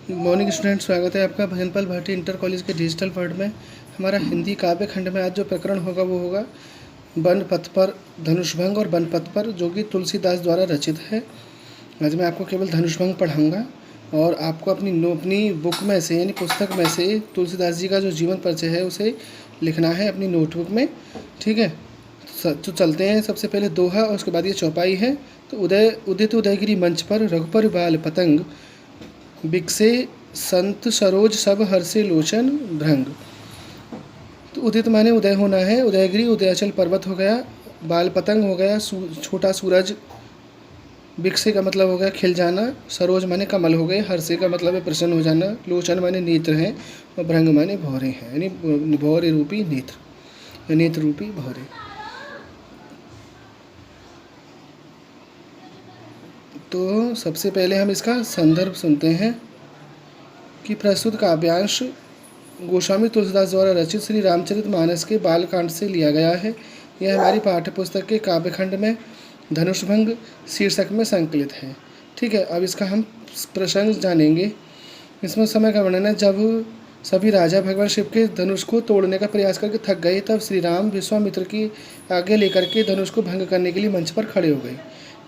Morning student, स्वागत है आपका भजनपाल भाटी इंटर कॉलेज के डिजिटल वर्ल्ड में। हमारा हिंदी काव्य खंड में आज जो प्रकरण होगा वो होगा वन पथ पर धनुषभंग और वन पथ पर, जो कि तुलसीदास द्वारा रचित है। आज मैं आपको केवल धनुषभंग पढ़ाऊँगा और आपको अपनी बुक में से यानी पुस्तक में से तुलसीदास जी का जो जीवन परिचय है उसे लिखना है अपनी नोटबुक में। ठीक है, तो चलते हैं। सबसे पहले दोहा और उसके बाद ये चौपाई है। तो उदित उदयगिरी मंच पर रघुपर बाल पतंग, बिकसे संत सरोज सब हर्षे लोचन भृंग। तो उदित माने उदय होना है, उदयगिरी उदयाचल पर्वत हो गया, बाल पतंग हो गया छोटा सूरज, बिकसे का मतलब हो गया खिल जाना, सरोज माने कमल हो गए, हर्षे का मतलब है प्रसन्न हो जाना, लोचन माने नेत्र हैं और भृंग माने भौरे हैं, यानी भौरे रूपी नेत्र, नेत्र रूपी भौरे। तो सबसे पहले हम इसका संदर्भ सुनते हैं कि प्रस्तुत काव्यांश गोस्वामी तुलसीदास द्वारा रचित श्री रामचरितमानस के बालकांड से लिया गया है। यह हमारी पाठ्यपुस्तक के काव्यखंड में धनुषभंग शीर्षक में संकलित है। ठीक है, अब इसका हम प्रसंग जानेंगे। इसमें समय का वर्णन है। जब सभी राजा भगवान शिव के धनुष को तोड़ने का प्रयास करके थक गए, तब श्री राम विश्वामित्र की आज्ञा लेकर के धनुष को भंग करने के लिए मंच पर खड़े हो गए।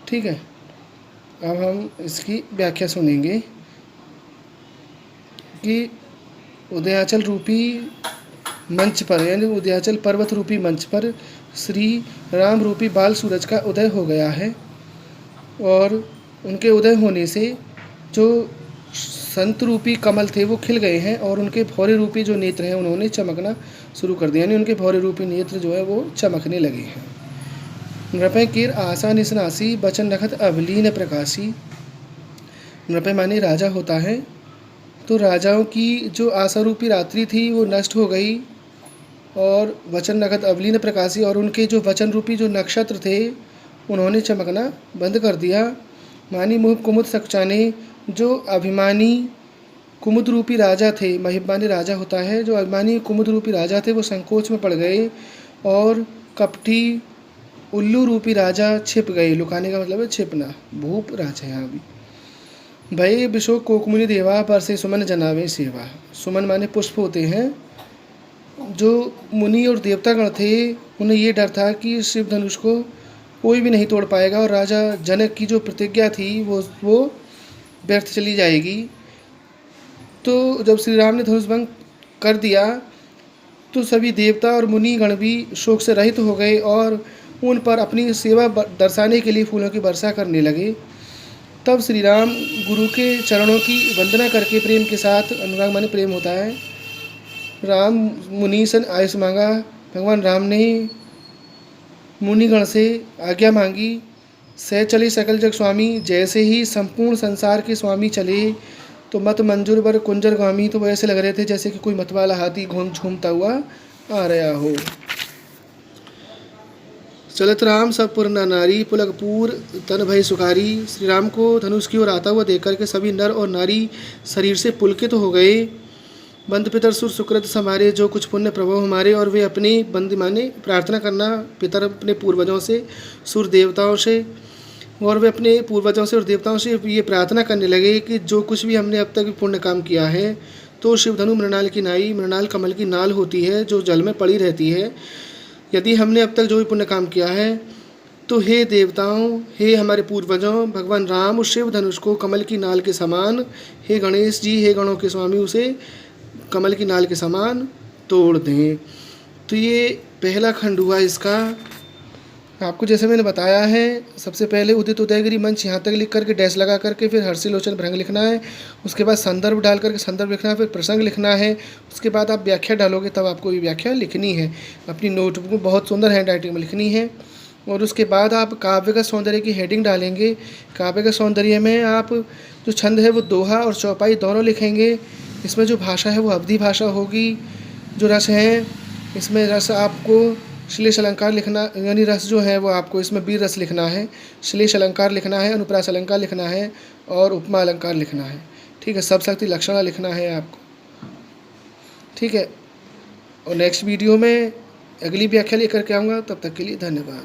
ठीक है, अब हम इसकी व्याख्या सुनेंगे कि उदयाचल रूपी मंच पर यानी उदयाचल पर्वत रूपी मंच पर श्री राम रूपी बाल सूरज का उदय हो गया है और उनके उदय होने से जो संत रूपी कमल थे वो खिल गए हैं और उनके भौरे रूपी जो नेत्र हैं उन्होंने चमकना शुरू कर दिया, यानी उनके भौरे रूपी नेत्र जो है वो चमकने लगे हैं। नृपय कीर आशा निसनासी, बचन रखत अवलीन प्रकाशी। नृपय माने राजा होता है। तो राजाओं की जो आशा रूपी रात्रि थी वो नष्ट हो गई और वचन रखत अवलीन प्रकाशी, और उनके जो वचन रूपी जो नक्षत्र थे उन्होंने चमकना बंद कर दिया। मानी मुह कुमुद सकचाने, जो अभिमानी कुमुद रूपी राजा थे, महिमानी राजा होता है, जो अभिमानी कुमुद रूपी राजा थे वो संकोच में पड़ गए और कपटी उल्लू रूपी राजा छिप गए। लुकाने का मतलब है छिपना, भूप राजा यहाँ भी। भय विशो कोकमुनि देवा, बरसे सुमन जनावे सेवा। सुमन माने पुष्प होते हैं। जो मुनि और देवतागण थे उन्हें ये डर था कि शिव धनुष को कोई भी नहीं तोड़ पाएगा और राजा जनक की जो प्रतिज्ञा थी वो व्यर्थ चली जाएगी। तो जब श्री राम ने धनुष भंग कर दिया तो सभी देवता और मुनि गण भी शोक से रहित हो गए और उन पर अपनी सेवा दर्शाने के लिए फूलों की वर्षा करने लगे। तब श्री राम गुरु के चरणों की वंदना करके प्रेम के साथ, अनुराग माने प्रेम होता है, राम मुनि सन आयुष मांगा। भगवान राम ने मुनिगण से आज्ञा मांगी। सह चले सकल जग स्वामी, जैसे ही संपूर्ण संसार के स्वामी चले तो मत मंजूर बर कुंजर गामी। तो वो ऐसे लग रहे थे जैसे कि कोई मतवाला हाथी झूमता हुआ आ रहा हो। चलत राम सब पुर नारी, पुलकपुर तन भय सुखारी। श्री राम को धनुष की ओर आता हुआ देख करके सभी नर और नारी शरीर से पुलकित हो गए। बंद पितर सुर सुकृत समारे, जो कुछ पुण्य प्रभाव हमारे, और वे अपने बंद माने प्रार्थना करना, पितर अपने पूर्वजों से, सुर देवताओं से, और वे अपने पूर्वजों से और देवताओं से ये प्रार्थना करने लगे कि जो कुछ भी हमने अब तक पुण्य काम किया है, तो शिवधनु मृणाल की नाई, मृणाल कमल की नाल होती है जो जल में पड़ी रहती है। यदि हमने अब तक जो भी पुण्य काम किया है तो हे देवताओं, हे हमारे पूर्वजों, भगवान राम उस शिव धनुष को कमल की नाल के समान, हे गणेश जी, हे गणों के स्वामी, उसे कमल की नाल के समान तोड़ दें। तो ये पहला खंड हुआ इसका। आपको जैसे मैंने बताया है, सबसे पहले उदित उदयगिरी मंच यहाँ तक लिख करके डैश लगा करके फिर हर्षी लोचन भृंग लिखना है। उसके बाद संदर्भ डाल करके संदर्भ लिखना है, फिर प्रसंग लिखना है। उसके बाद आप व्याख्या डालोगे तब आपको ये व्याख्या लिखनी है। अपनी नोटबुक में बहुत सुंदर हैंड राइटिंग में लिखनी है। और उसके बाद आप काव्य का सौंदर्य की हेडिंग डालेंगे। काव्य का सौंदर्य में आप जो छंद है वो दोहा और चौपाई दोनों लिखेंगे। इसमें जो भाषा है वो अवधी भाषा होगी। जो रस है इसमें रस आपको श्लेष अलंकार लिखना, यानी रस जो है वो आपको इसमें वीर रस लिखना है, श्लेष अलंकार लिखना है, अनुप्रास अलंकार लिखना है और उपमा अलंकार लिखना है। ठीक है, सब शक्ति लक्षणा लिखना है आपको। ठीक है, और नेक्स्ट वीडियो में अगली व्याख्या लेकर के आऊँगा। तब तक के लिए धन्यवाद।